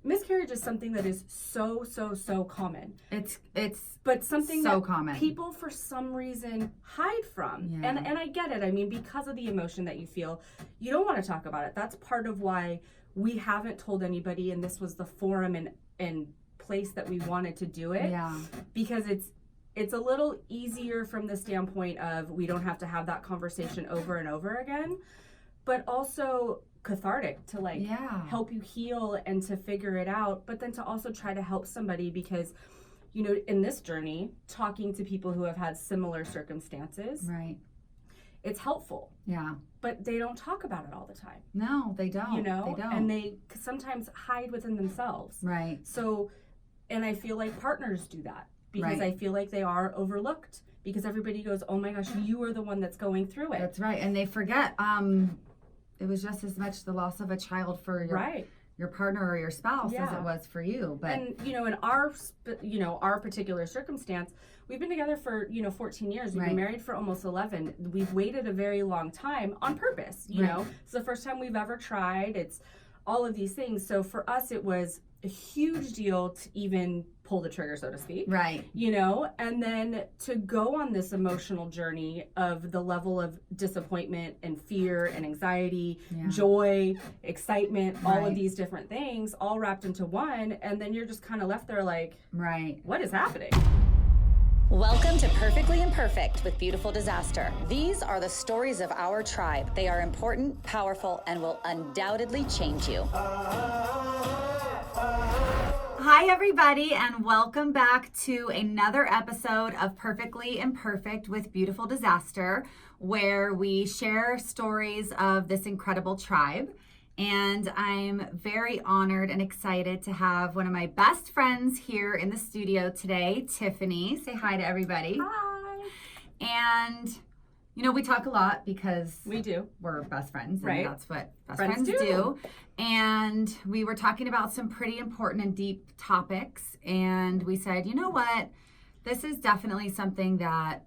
Miscarriage is something that is so common. It's but something so that common. People for some reason hide from. Yeah. And I get it. I mean, because of the emotion that you feel, you don't want to talk about it. That's part of why we haven't told anybody, and this was the forum and place that we wanted to do it. Yeah. Because it's a little easier from the standpoint of we don't have to have that conversation over and over again, but also cathartic to help you heal and to figure it out, but then to also try to help somebody because, you know, in this journey, talking to people who have had similar circumstances, right, it's helpful. Yeah. But they don't talk about it all the time. No, they don't. You know, they don't. And they sometimes hide within themselves. Right. So, and I feel like partners do that because I feel like they are overlooked because everybody goes, oh my gosh, you are the one that's going through it. That's right. And they forget, it was just as much the loss of a child for your partner or your spouse as it was for you. But and you know, in our particular circumstance, we've been together for 14 years. We've been married for almost 11. We've waited a very long time on purpose. You know, it's the first time we've ever tried. It's all of these things. So for us, it was a huge deal to even pull the trigger, so to speak. Right. You know, and then to go on this emotional journey of the level of disappointment and fear and anxiety, joy, excitement, all of these different things all wrapped into one. And then you're just kind of left there like, what is happening? Welcome to Perfectly Imperfect with Beautiful Disaster. These are the stories of our tribe. They are important, powerful, and will undoubtedly change you. Hi, everybody, and welcome back to another episode of Perfectly Imperfect with Beautiful Disaster, where we share stories of this incredible tribe. And I'm very honored and excited to have one of my best friends here in the studio today, Tiffany. Say hi to everybody. Hi. And, you know, we talk a lot because we do. We're best friends, and right. That's what best friends do. And we were talking about some pretty important and deep topics, and we said, you know what? This is definitely something that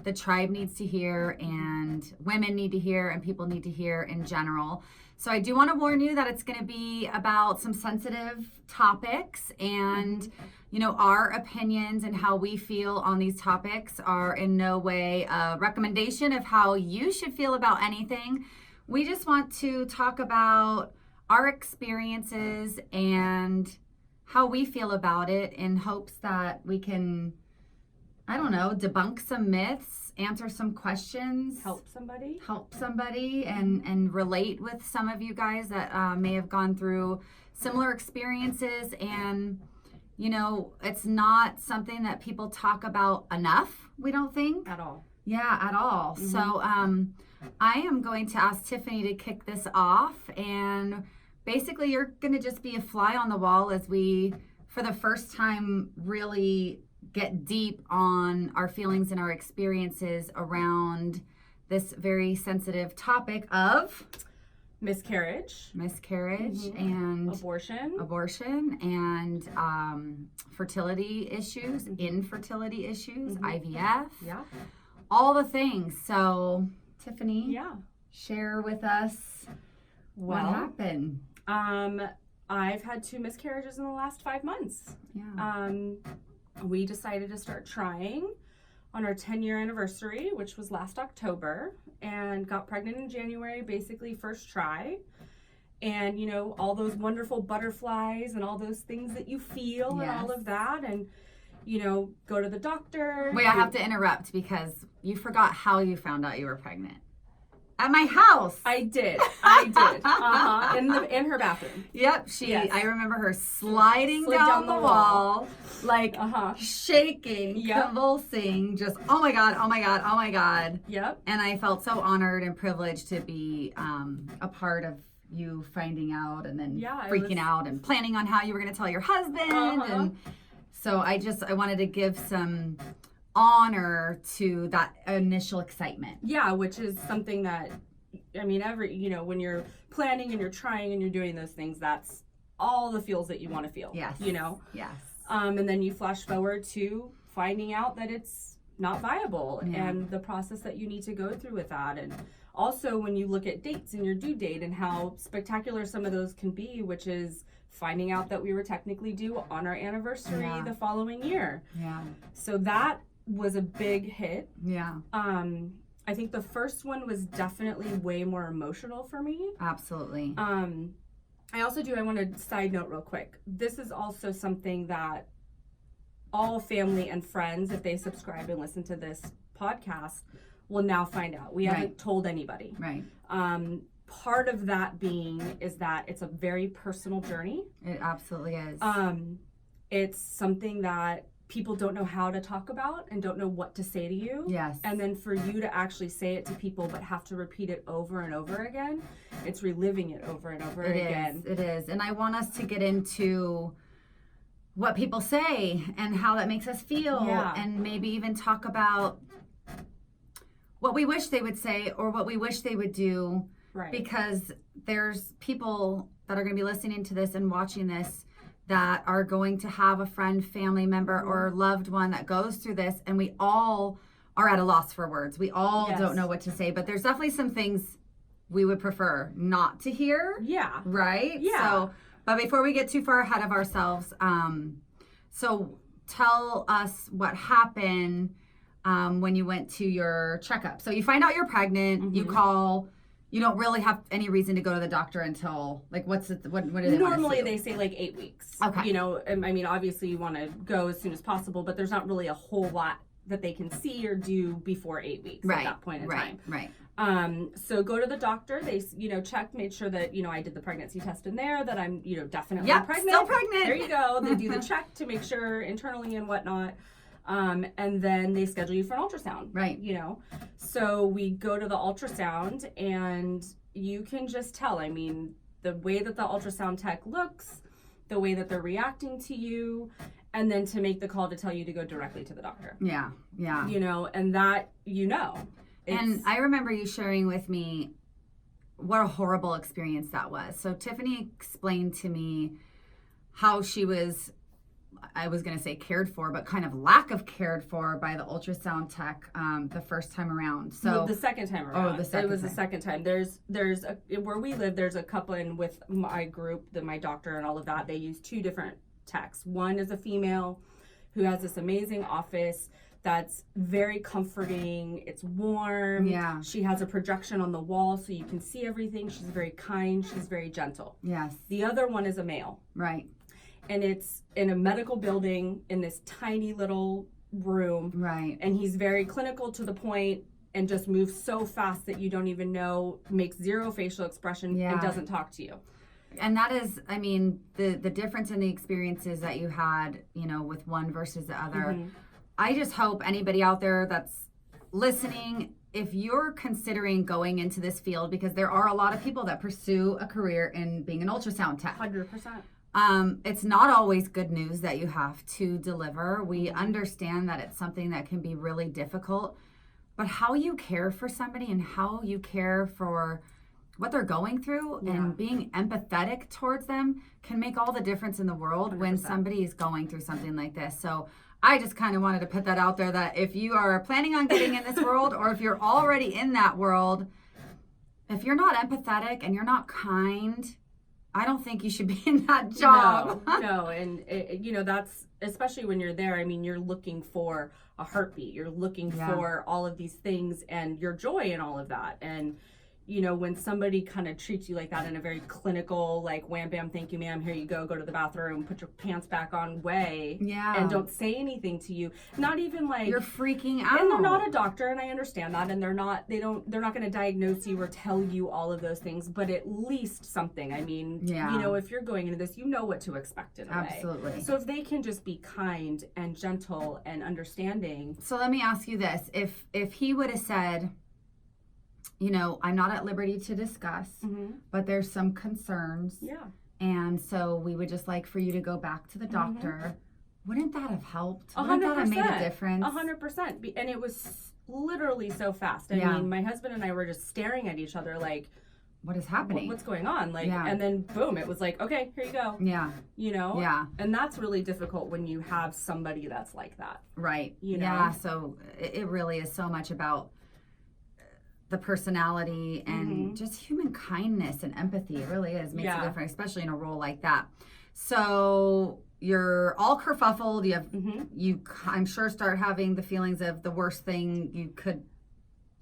the tribe needs to hear, and women need to hear, and people need to hear in general. So I do want to warn you that it's going to be about some sensitive topics, and you know, our opinions and how we feel on these topics are in no way a recommendation of how you should feel about anything. We just want to talk about our experiences and how we feel about it in hopes that we can, I don't know, debunk some myths, answer some questions, help somebody, and relate with some of you guys that may have gone through similar experiences. And you know, it's not something that people talk about enough, we don't think. At all. Yeah, at all. Mm-hmm. So I am going to ask Tiffany to kick this off, and basically you're going to just be a fly on the wall as we, for the first time, really get deep on our feelings and our experiences around this very sensitive topic of miscarriage and abortion and fertility issues, infertility issues, IVF, all the things. So Tiffany, share with us what happened. I've had 2 miscarriages in the last 5 months. We decided to start trying on our 10-year anniversary, which was last October, and got pregnant in January, basically first try. And, you know, all those wonderful butterflies and all those things that you feel and all of that. And, you know, go to the doctor. Wait, I have to interrupt because you forgot how you found out you were pregnant. At my house. I did. In her bathroom. Yep. I remember her sliding down the wall, like shaking, convulsing, just, oh my God. Yep. And I felt so honored and privileged to be a part of you finding out and then freaking out and planning on how you were going to tell your husband. And so I wanted to give some honor to that initial excitement. Yeah, which is something that, I mean, when you're planning and you're trying and you're doing those things, that's all the feels that you want to feel. Yes. You know? Yes. And then you flash forward to finding out that it's not viable and the process that you need to go through with that. And also when you look at dates and your due date and how spectacular some of those can be, which is finding out that we were technically due on our anniversary the following year. Yeah. So that was a big hit. Yeah. I think the first one was definitely way more emotional for me. Absolutely. I want to side note real quick. This is also something that all family and friends, if they subscribe and listen to this podcast, will now find out. We haven't told anybody. Right. Part of that is that it's a very personal journey. It absolutely is. It's something that people don't know how to talk about and don't know what to say to you. Yes. And then for you to actually say it to people but have to repeat it over and over again, it's reliving it over and over again. It is. And I want us to get into what people say and how that makes us feel, and maybe even talk about what we wish they would say or what we wish they would do. Right. Because there's people that are going to be listening to this and watching this that are going to have a friend, family member, or loved one that goes through this, and we all are at a loss for words. We all don't know what to say, but there's definitely some things we would prefer not to hear. Yeah. Right? Yeah. So, but before we get too far ahead of ourselves, so tell us what happened when you went to your checkup. So you find out you're pregnant, you call. You don't really have any reason to go to the doctor until, like, what do they normally they say like 8 weeks. Okay. You know, I mean, obviously you want to go as soon as possible, but there's not really a whole lot that they can see or do before 8 weeks at that point in time. Right. So go to the doctor. They, check, made sure that, I did the pregnancy test in there, that I'm, definitely pregnant. Still pregnant. There you go. They do the check to make sure internally and whatnot. And then they schedule you for an ultrasound. Right. So we go to the ultrasound and you can just tell, I mean, the way that the ultrasound tech looks, the way that they're reacting to you, and then to make the call to tell you to go directly to the doctor. Yeah. And that, And I remember you sharing with me what a horrible experience that was. So Tiffany explained to me how she was, I was going to say cared for, but kind of lack of cared for by the ultrasound tech the first time around. So the second time around. The second time. There's where we live, there's a couple, and with my group, my doctor and all of that, they use two different techs. One is a female who has this amazing office that's very comforting. It's warm. Yeah. She has a projection on the wall so you can see everything. She's very kind. She's very gentle. Yes. The other one is a male. Right. And it's in a medical building in this tiny little room. Right. And he's very clinical to the point and just moves so fast that you don't even know, makes zero facial expression and doesn't talk to you. And that is, I mean, the difference in the experiences that you had, with one versus the other. Mm-hmm. I just hope anybody out there that's listening, if you're considering going into this field, because there are a lot of people that pursue a career in being an ultrasound tech. 100%. It's not always good news that you have to deliver. We understand that it's something that can be really difficult, but how you care for somebody and how you care for what they're going through and being empathetic towards them can make all the difference in the world 100%. When somebody is going through something like this. So I just kind of wanted to put that out there, that if you are planning on getting in this world, or if you're already in that world, if you're not empathetic and you're not kind, I don't think you should be in that job. No. And that's, especially when you're there, I mean, you're looking for a heartbeat. You're looking for all of these things and your joy in all of that. And, when somebody kind of treats you like that in a very clinical, like, wham, bam, thank you, ma'am, here you go to the bathroom, put your pants back on way. Yeah. And don't say anything to you. Not even like. You're freaking out. And they're not a doctor, and I understand that. And they're not going to diagnose you or tell you all of those things, but at least something. I mean, if you're going into this, you know what to expect in a way. Absolutely. So if they can just be kind and gentle and understanding. So let me ask you this. If he would have said, I'm not at liberty to discuss, but there's some concerns. Yeah. And so we would just like for you to go back to the doctor. Wouldn't that have helped? 100%. Wouldn't that have made a difference? 100%. And it was literally so fast. I mean, my husband and I were just staring at each other like, what is happening? What's going on? Like, and then boom, it was like, okay, here you go. Yeah. Yeah. And that's really difficult when you have somebody that's like that. Right. Yeah. So it really is so much about the personality and just human kindness and empathy. It really is makes a difference, especially in a role like that. So you're all kerfuffled. You have, Mm-hmm. I'm sure, start having the feelings of the worst thing you could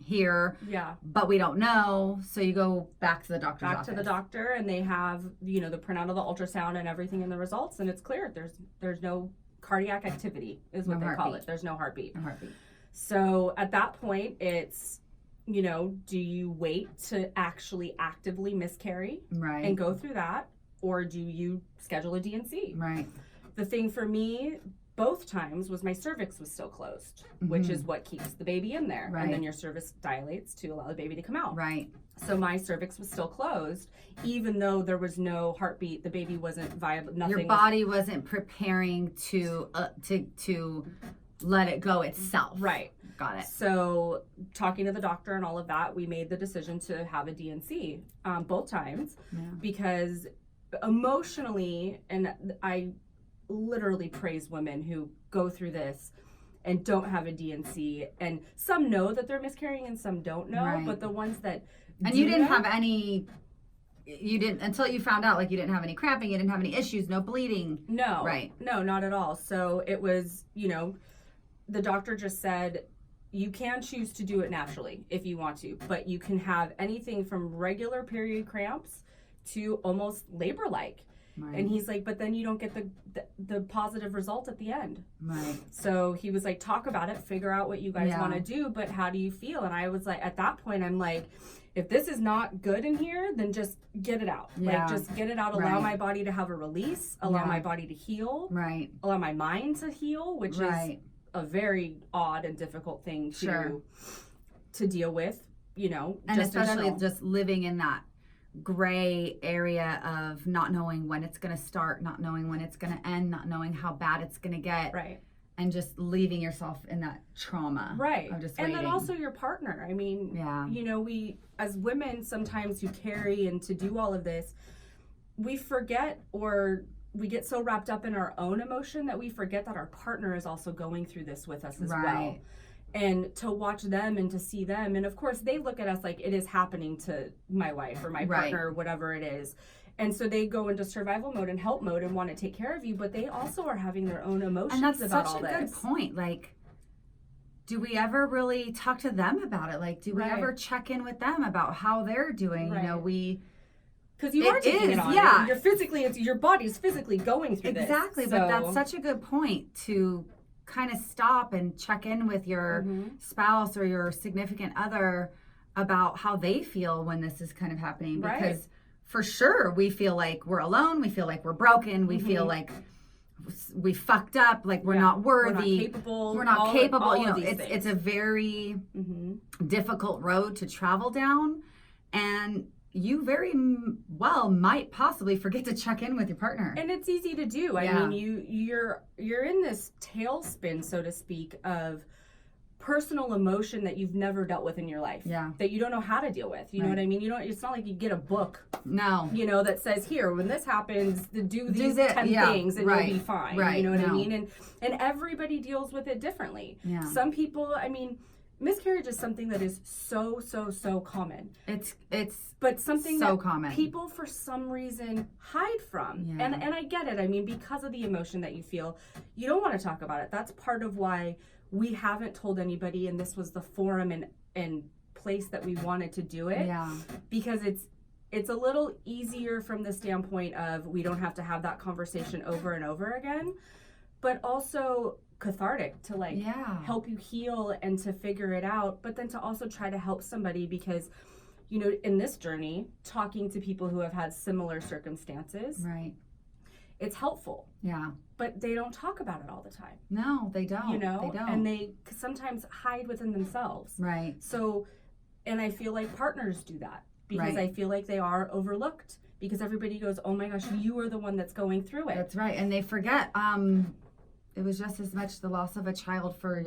hear. Yeah. But we don't know. So you go back to the doctor's office. To the doctor, and they have, the printout of the ultrasound and everything in the results, and it's clear. There's no cardiac activity, is what they call it. There's no heartbeat. No heartbeat. So at that point, it's, do you wait to actually actively miscarry Right. and go through that, or do you schedule a D&C? Right. The thing for me, both times, was my cervix was still closed, which is what keeps the baby in there. Right. And then your cervix dilates to allow the baby to come out. Right. So my cervix was still closed, even though there was no heartbeat. The baby wasn't viable. Nothing. Your body wasn't preparing to let it go itself. Right. Got it. So talking to the doctor and all of that, we made the decision to have a D&C both times because emotionally, and I literally praise women who go through this and don't have a D&C, and some know that they're miscarrying and some don't know, Right. but the ones that And do you didn't that, have any, you didn't, until you found out, like, you didn't have any cramping, you didn't have any issues, no bleeding. No. Right. No, not at all. So it was, the doctor just said, you can choose to do it naturally if you want to, but you can have anything from regular period cramps to almost labor-like. Right. And he's like, but then you don't get the positive result at the end. Right. So he was like, talk about it, figure out what you guys Yeah. want to do, but how do you feel? And I was like, at that point, I'm like, if this is not good in here, then just get it out. Yeah. Like, just get it out. Allow Right. my body to have a release. Allow Yeah. my body to heal. Right. Allow my mind to heal, which Right. is a very odd and difficult thing Sure. to deal with, And just in especially general. just living in that gray area of not knowing when it's going to start, not knowing when it's going to end, not knowing how bad it's going to get. Right. And just leaving yourself in that trauma. Right. Of just and waiting. then also your partner. I mean, Yeah. we, as women, sometimes who carry and to do all of this, we forget, or we get so wrapped up in our own emotion that we forget that our partner is also going through this with us as well. Right. And to watch them and to see them, and of course they look at us like it is happening to my wife or my Right. partner or whatever it is. And so they go into survival mode and help mode and want to take care of you, but they also are having their own emotions And that's about such all a good this. point. Like, do we ever really talk to them about it? Like, do we Right. ever check in with them about how they're doing? Right. Because you are taking it on. yeah. You're physically, your body's physically going through Exactly, this. but that's such a good point to kind of stop and check in with your spouse or your significant other about how they feel when this is kind of happening. Right. Because for sure, we feel like we're alone. We feel like we're broken. We feel like we fucked up, like we're not worthy. We're not capable. You know, it's a very difficult road to travel down, and you very well might possibly forget to check in with your partner. And it's easy to do. Yeah. I mean, you're in this tailspin, so to speak, of personal emotion that you've never dealt with in your life. Yeah. That you don't know how to deal with. You know what I mean? It's not like you get a book, No. that says, here, when this happens, do these this, 10 yeah, things and right, you'll be fine. right, You know what I no. mean? And everybody deals with it differently. Yeah. Some people, I mean, miscarriage is something that is so common. It's But something so that common. people for some reason hide from. Yeah. And I get it. I mean, because of the emotion that you feel, you don't want to talk about it. That's part of why we haven't told anybody, and this was the forum and place that we wanted to do it. Yeah. Because it's a little easier from the standpoint of we don't have to have that conversation over and over again, but also cathartic to help you heal and to figure it out, but then to also try to help somebody because in this journey, talking to people who have had similar circumstances, Right. it's helpful, Yeah. but they don't talk about it all the time, No, they don't. They don't. and they sometimes hide within themselves. Right. So, and I feel like partners do that because Right. I feel like they are overlooked because everybody goes, oh my gosh, you are the one that's going through it. That's right. And they forget it was just as much the loss of a child for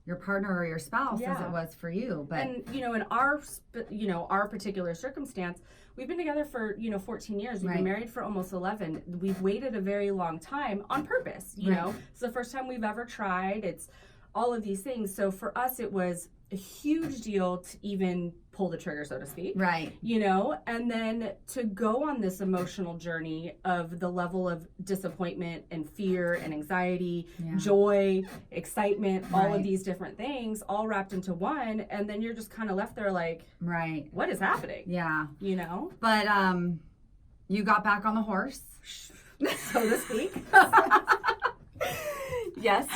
your partner or your spouse as it was for you. But and in our particular circumstance, we've been together for 14 years. We've been married for almost 11. We've waited a very long time on purpose. You know, it's the first time we've ever tried. It's all of these things. So for us, it was a huge deal to even pull the trigger, so to speak. Right. You know, and then to go on this emotional journey of the level of disappointment and fear and anxiety, joy, excitement, all of these different things all wrapped into one. And then you're just kind of left there like, what is happening? Yeah. You know? But you got back on the horse. So to speak. Yes.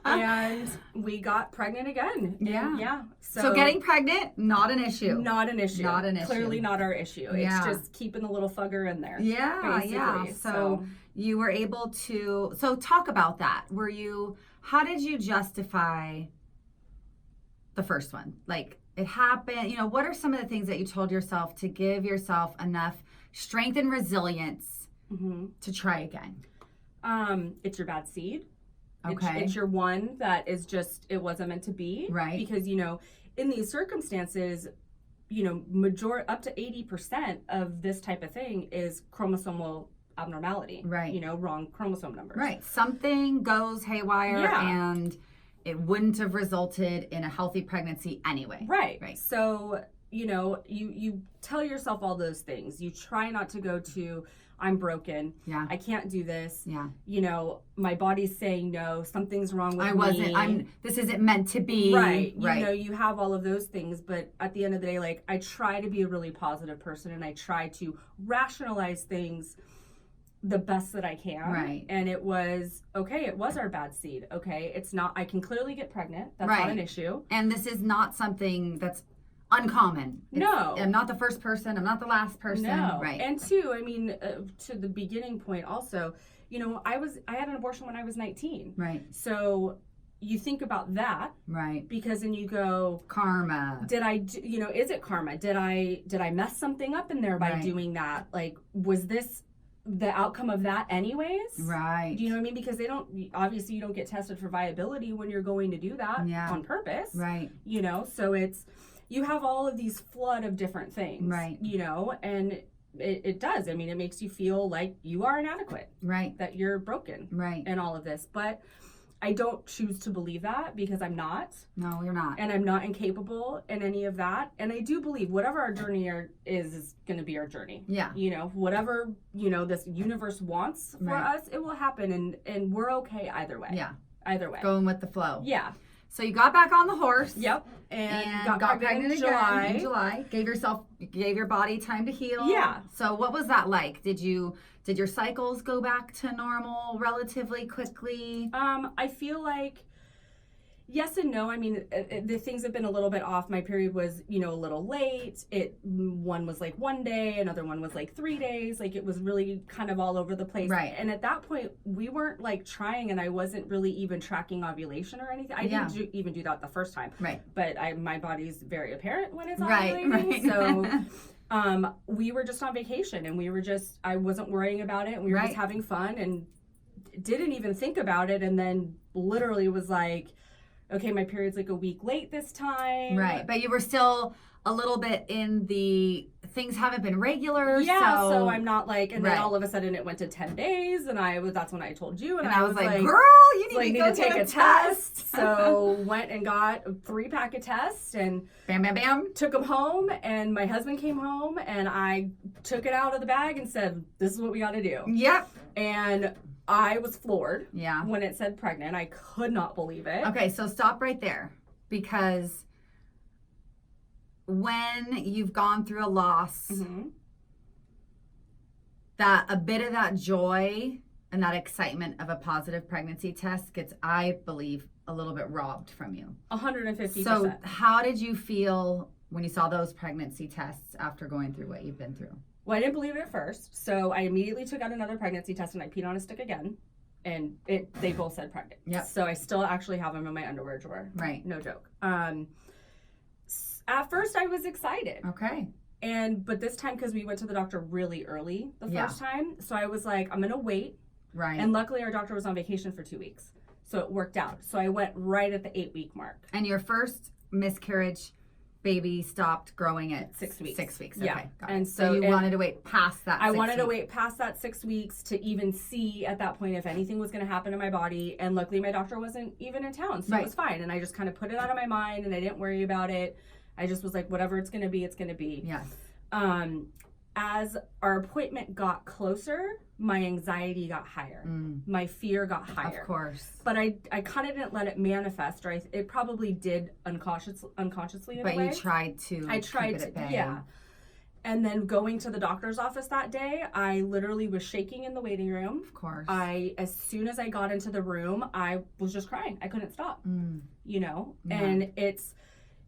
And we got pregnant again. Yeah. So getting pregnant, not an issue. Not an issue. Not an issue. Clearly not our issue. Yeah. It's just keeping the little fugger in there. Yeah, basically. yeah. So you were able to, so talk about that. How did you justify the first one? Like, it happened, you know, what are some of the things that you told yourself to give yourself enough strength and resilience to try again? It's your bad seed. Okay. It's your one that is just, it wasn't meant to be. Right. Because, you know, in these circumstances, you know, up to 80% of this type of thing is chromosomal abnormality. Right. You know, wrong chromosome numbers. Right. Something goes haywire and it wouldn't have resulted in a healthy pregnancy anyway. Right. So, you know, you tell yourself all those things. You try not to go to, I'm broken. Yeah. I can't do this. Yeah. You know, my body's saying no. Something's wrong with me. This isn't meant to be. Right. You know, you have all of those things, but at the end of the day, like, I try to be a really positive person and I try to rationalize things the best that I can. Right. And it was, okay, it was our bad seed. Okay. It's not, I can clearly get pregnant. That's not an issue. And this is not something that's uncommon. No. I'm not the first person. I'm not the last person. No. Right. And two, I mean, to the beginning point also, you know, I had an abortion when I was 19. Right. So you think about that. Right. Because then you go, karma. You know, is it karma? Did I mess something up in there by doing that? Like, was this the outcome of that anyways? Right. Do you know what I mean? Because obviously you don't get tested for viability when you're going to do that on purpose. Right. You know, so you have all of these flood of different things. Right. You know, and it does. I mean, it makes you feel like you are inadequate. Right. That you're broken. Right. And all of this. But I don't choose to believe that because I'm not. No, you're not. And I'm not incapable in any of that. And I do believe whatever our journey is going to be our journey. Yeah. You know, whatever, you know, this universe wants for us, it will happen. And we're okay either way. Yeah. Either way. Going with the flow. Yeah. So you got back on the horse. Yep. And got pregnant in July. Gave your body time to heal. Yeah. So what was that like? Did your cycles go back to normal relatively quickly? I feel like yes and no. I mean, the things have been a little bit off. My period was, you know, a little late. One was like 1 day, another one was like 3 days. Like, it was really kind of all over the place. Right. And at that point, we weren't like trying, and I wasn't really even tracking ovulation or anything. I didn't even do that the first time. Right. But my body's very apparent when it's ovulating. Right. So we were just on vacation, and I wasn't worrying about it, and we were just having fun and didn't even think about it, and then literally was like, okay, my period's like a week late this time. Right, but you were still a little bit in the things haven't been regular. Yeah, so I'm not like, and then all of a sudden it went to 10 days, and that's when I told you, and I was like, girl, you need to go take a test. So went and got a 3-pack of tests, and bam, bam, bam, took them home, and my husband came home, and I took it out of the bag and said, this is what we got to do. Yep. And I was floored when it said pregnant. I could not believe it. Okay, so stop right there, because when you've gone through a loss, that a bit of that joy and that excitement of a positive pregnancy test gets, I believe, a little bit robbed from you. 150%. So how did you feel when you saw those pregnancy tests after going through what you've been through? Well, I didn't believe it at first, so I immediately took out another pregnancy test and I peed on a stick again, and they both said pregnant. Yep. So I still actually have them in my underwear drawer. Right. No joke. At first, I was excited. Okay. But this time, because we went to the doctor really early the first time, so I was like, I'm gonna wait. Right. And luckily, our doctor was on vacation for 2 weeks, so it worked out. So I went right at the 8-week mark. And your first miscarriage baby stopped growing at 6 weeks. 6 weeks. Yeah. Okay. And so you wanted to wait past that. I wanted to wait past that 6 weeks to even see at that point if anything was going to happen to my body. And luckily my doctor wasn't even in town, so it was fine. And I just kind of put it out of my mind and I didn't worry about it. I just was like, whatever it's going to be, it's going to be. Yes. As our appointment got closer, my anxiety got higher. My fear got higher. Of course. But I kind of didn't let it manifest, or it probably did unconsciously in a way. But you tried to keep it at bay. Yeah. And then going to the doctor's office that day, I literally was shaking in the waiting room. Of course. As soon as I got into the room, I was just crying. I couldn't stop, you know? Yeah. And it's,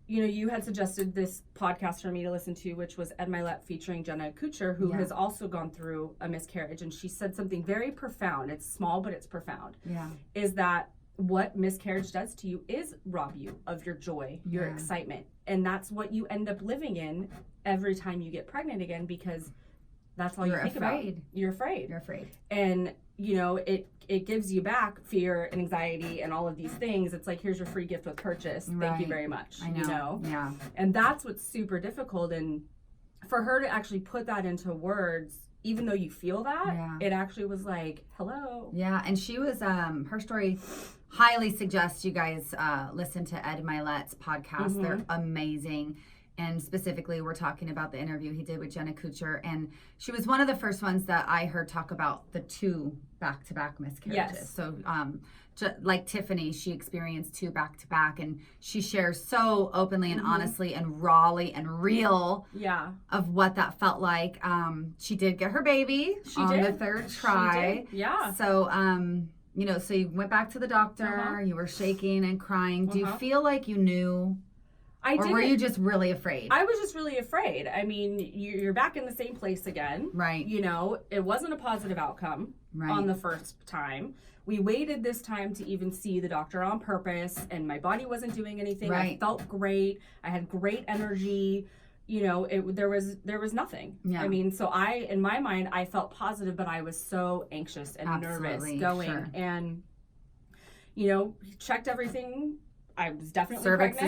you know, you had suggested this podcast for me to listen to, which was Ed Milet featuring Jenna Kutcher, who has also gone through a miscarriage. And she said something very profound. It's small, but it's profound. Yeah. Is that what miscarriage does to you is rob you of your joy, your excitement. And that's what you end up living in every time you get pregnant again, because that's all you think about. You're afraid. You're afraid. And, you know, it gives you back fear and anxiety and all of these things. It's like, here's your free gift with purchase. Thank you very much. I know. You know? Yeah. And that's what's super difficult. And for her to actually put that into words, even though you feel that, it actually was like, hello. Yeah. And she was, her story highly suggests you guys listen to Ed Milet's podcast. They're amazing. And specifically, we're talking about the interview he did with Jenna Kutcher. And she was one of the first ones that I heard talk about the 2 back-to-back miscarriages. Yes. So, like Tiffany, she experienced 2 back-to-back. And she shares so openly and honestly and rawly and real of what that felt like. She did get her baby on the 3rd try. She did. Yeah. So, you know, so you went back to the doctor. You were shaking and crying. Do you feel like you knew? Or were you just really afraid? I was just really afraid. I mean, you're back in the same place again. Right. You know, it wasn't a positive outcome on the first time. We waited this time to even see the doctor on purpose, and my body wasn't doing anything. I felt great. I had great energy. You know, there was nothing. Yeah. I mean, so in my mind, I felt positive, but I was so anxious and nervous going. Sure. And, you know, checked everything. I was definitely pregnant.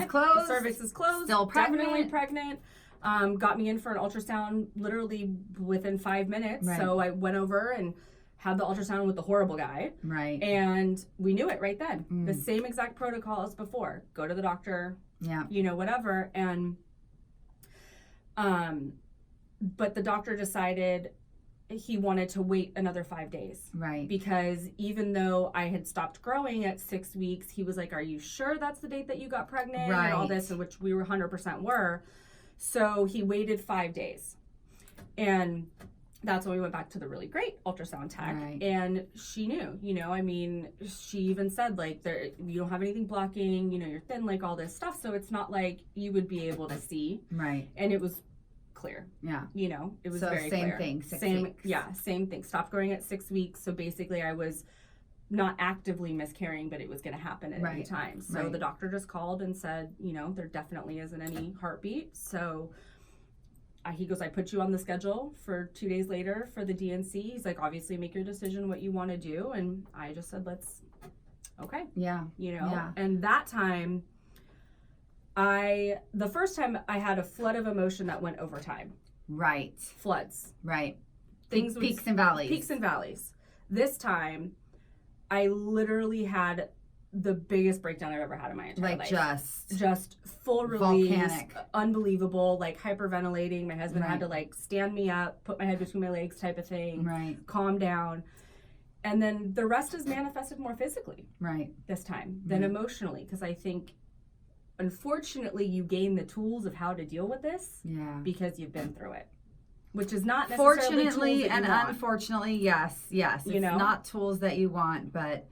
Cervix is closed. Still pregnant. Definitely pregnant. Got me in for an ultrasound literally within 5 minutes. Right. So I went over and had the ultrasound with the horrible guy. Right. And we knew it right then. The same exact protocol as before. Go to the doctor. Yeah. You know, whatever. And, but the doctor decided he wanted to wait another 5 days. Right. Because even though I had stopped growing at 6 weeks, he was like, are you sure that's the date that you got pregnant? Right. And all this, in which we were 100% were. So he waited 5 days. And that's when we went back to the really great ultrasound tech. Right. And she knew, you know, I mean, she even said, like, you don't have anything blocking, you know, you're thin, like all this stuff. So it's not like you would be able to see. Right. And it was clear. Yeah. You know, it was very same clear. Thing, 6 weeks. Yeah, same thing. Stopped growing at 6 weeks. So basically I was not actively miscarrying, but it was going to happen at any time. So the doctor just called and said, you know, there definitely isn't any heartbeat. So he goes, I put you on the schedule for 2 days later for the DNC. He's like, obviously make your decision what you want to do. And I just said, okay. Yeah. You know, and that time the first time I had a flood of emotion that went over time. Right. Floods. Right. Things peaks and valleys. Peaks and valleys. This time, I literally had the biggest breakdown I've ever had in my entire life. Just full release. Volcanic. Unbelievable, like hyperventilating. My husband had to like stand me up, put my head between my legs type of thing. Right. Calm down. And then the rest is manifested more physically. Right. This time than emotionally. Because I think, unfortunately, you gain the tools of how to deal with this because you've been through it, which is not necessarily fortunately tools that and you want. Unfortunately, yes, it's not tools that you want, but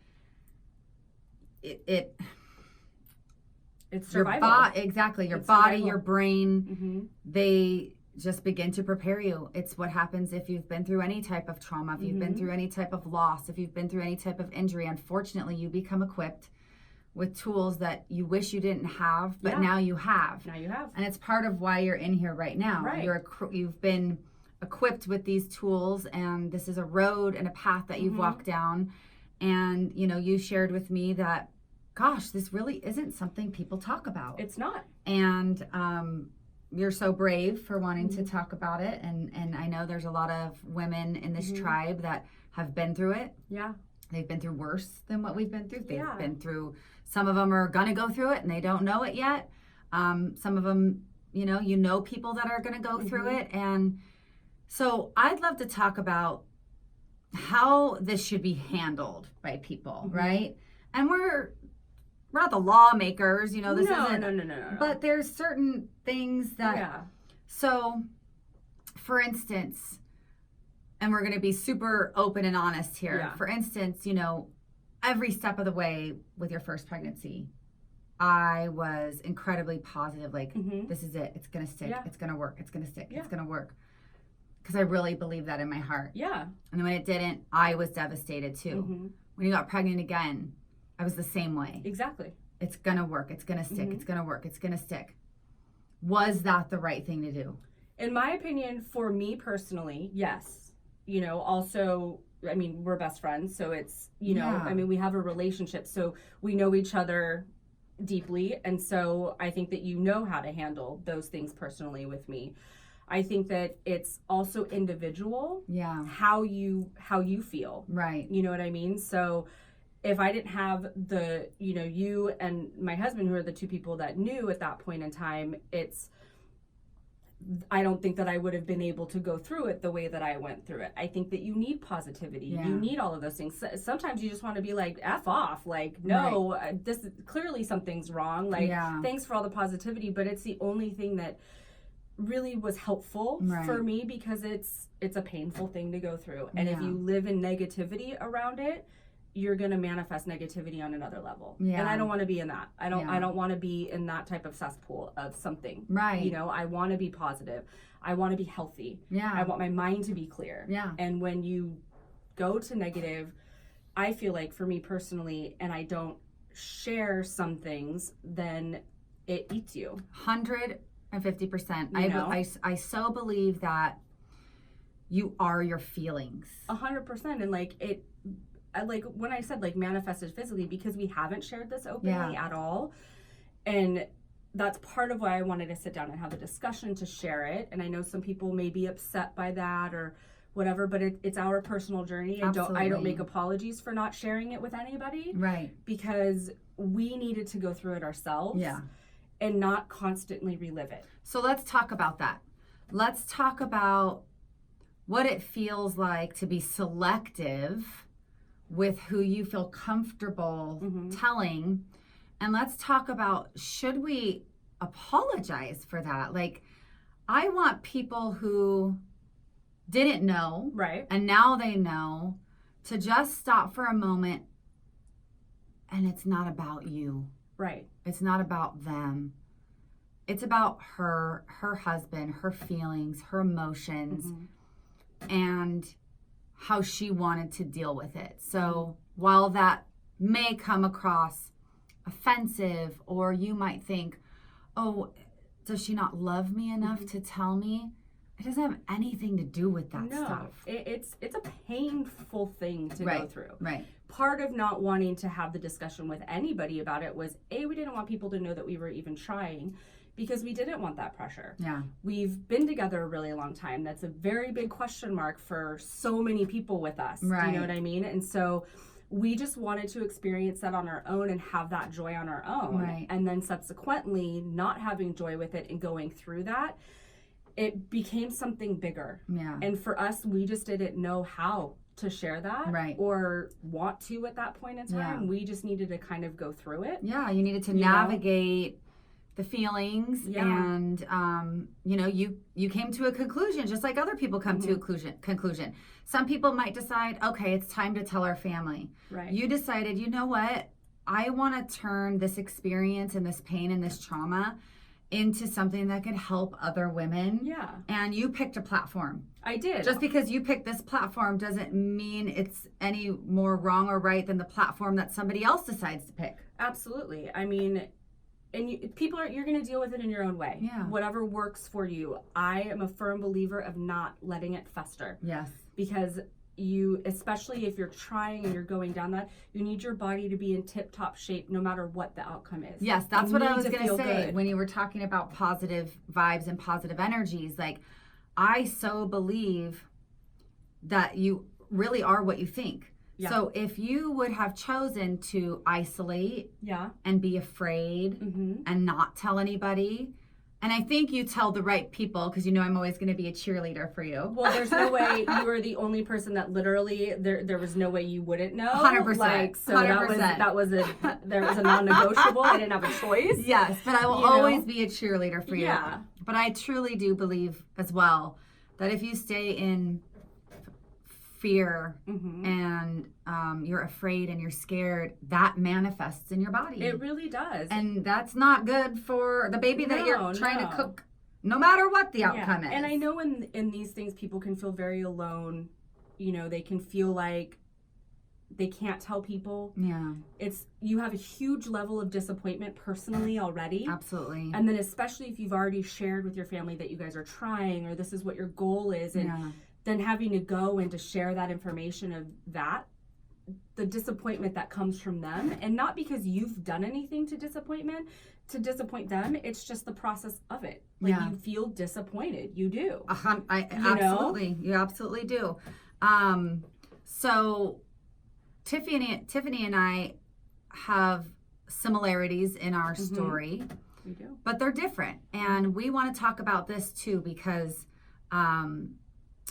it's survival. Exactly, your body, your brain, they just begin to prepare you. It's what happens if you've been through any type of trauma, if you've been through any type of loss, if you've been through any type of injury. Unfortunately, you become equipped with tools that you wish you didn't have, but now you have. Now you have. And it's part of why you're in here right now. Right. You've been equipped with these tools, and this is a road and a path that you've walked down. And, you know, you shared with me that, gosh, this really isn't something people talk about. It's not. And you're so brave for wanting to talk about it. And I know there's a lot of women in this tribe that have been through it. Yeah. They've been through worse than what we've been through. They've been through, some of them are going to go through it and they don't know it yet. Some of them you know people that are going to go through it. And so I'd love to talk about how this should be handled by people, right? And we're not the lawmakers, this isn't. No. But there's certain things that, so for instance, and we're going to be super open and honest here. Yeah. For instance, every step of the way with your first pregnancy, I was incredibly positive. Like, this is it. It's going to stick. Yeah. It's going to work. It's going to stick. Yeah. It's going to work. Because I really believed that in my heart. Yeah. And when it didn't, I was devastated too. When you got pregnant again, I was the same way. Exactly. It's going to work. It's going to stick. It's going to work. It's going to stick. Was that the right thing to do? In my opinion, for me personally, yes. Also, I mean, we're best friends. So it's, I mean, we have a relationship. So we know each other deeply. And so I think that how to handle those things personally with me. I think that it's also individual. Yeah. How you feel. Right. You know what I mean? So if I didn't have the, you and my husband, who are the two people that knew at that point in time, I don't think that I would have been able to go through it the way that I went through it. I think that you need positivity. Yeah. You need all of those things. Sometimes you just want to be like, F off. Like, no, this is clearly something's wrong. Like, thanks for all the positivity, but it's the only thing that really was helpful for me, because it's a painful thing to go through. And if you live in negativity around it, you're going to manifest negativity on another level. Yeah. And I don't want to be in that. I don't want to be in that type of cesspool of something. Right. I want to be positive. I want to be healthy. Yeah. I want my mind to be clear. Yeah. And when you go to negative, I feel like for me personally, and I don't share some things, then it eats you. 150%. I so believe that you are your feelings. 100%. And like when I said manifested physically, because we haven't shared this openly at all. And that's part of why I wanted to sit down and have a discussion to share it. And I know some people may be upset by that or whatever, but it's our personal journey. And I don't make apologies for not sharing it with anybody. Right. Because we needed to go through it ourselves. Yeah. And not constantly relive it. So let's talk about that. Let's talk about what it feels like to be selective with who you feel comfortable telling. And let's talk about, should we apologize for that? Like, I want people who didn't know, and now they know, to just stop for a moment, and it's not about you. Right. It's not about them. It's about her husband, her feelings, her emotions, and how she wanted to deal with it. So while that may come across offensive, or you might think, oh, does she not love me enough to tell me? It doesn't have anything to do with that stuff. It's a painful thing to go through. Right. Part of not wanting to have the discussion with anybody about it was, we didn't want people to know that we were even trying, because we didn't want that pressure. Yeah. We've been together a really long time. That's a very big question mark for so many people with us. Right. Do you know what I mean? And so we just wanted to experience that on our own and have that joy on our own. Right. And then subsequently not having joy with it and going through that, it became something bigger. Yeah. And for us, we just didn't know how to share that or want to at that point in time. Yeah. We just needed to kind of go through it. Yeah, you needed to navigate the feelings, and you came to a conclusion, just like other people come to a conclusion. Some people might decide, okay, it's time to tell our family. Right. You decided, you know what? I want to turn this experience and this pain and this trauma into something that could help other women. Yeah. And you picked a platform. I did. Just because you picked this platform doesn't mean it's any more wrong or right than the platform that somebody else decides to pick. Absolutely. I mean, and you're going to deal with it in your own way. Yeah. Whatever works for you. I am a firm believer of not letting it fester. Yes. Because especially if you're trying and you're going down that, you need your body to be in tip-top shape no matter what the outcome is. Yes, that's what I was going to say when you were talking about positive vibes and positive energies. Like, I so believe that you really are what you think. Yeah. So if you would have chosen to isolate and be afraid and not tell anybody, And I think you tell the right people because you know I'm always going to be a cheerleader for you. Well, there's no way you are the only person that literally there was no way you wouldn't know. 100%. Like, so 100%. there was a non-negotiable. I didn't have a choice. Yes, but I will always be a cheerleader for you. Yeah. But I truly do believe as well that if you stay in fear and you're afraid and you're scared, that manifests in your body. It really does. And that's not good for the baby that you're trying to cook, no matter what the outcome is. And I know in these things, people can feel very alone. You know, they can feel like they can't tell people. Yeah. You have a huge level of disappointment personally already. Absolutely. And then especially if you've already shared with your family that you guys are trying or this is what your goal is. And then having to go and to share that information of that, the disappointment that comes from them, and not because you've done anything to disappoint them, it's just the process of it. Like you feel disappointed. You do. Absolutely. You absolutely do. So Tiffany and I have similarities in our story. We do. But they're different. And we want to talk about this too because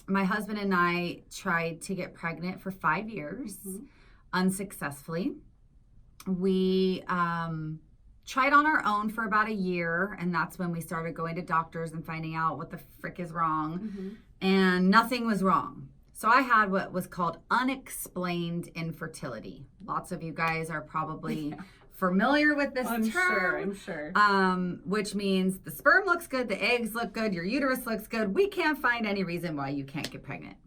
my husband and I tried to get pregnant for 5 years unsuccessfully. We tried on our own for about a year, and that's when we started going to doctors and finding out what the frick is wrong. And nothing was wrong. So I had what was called unexplained infertility. Lots of you guys are probably familiar with this term. I'm sure. Which means the sperm looks good, the eggs look good, your uterus looks good. We can't find any reason why you can't get pregnant.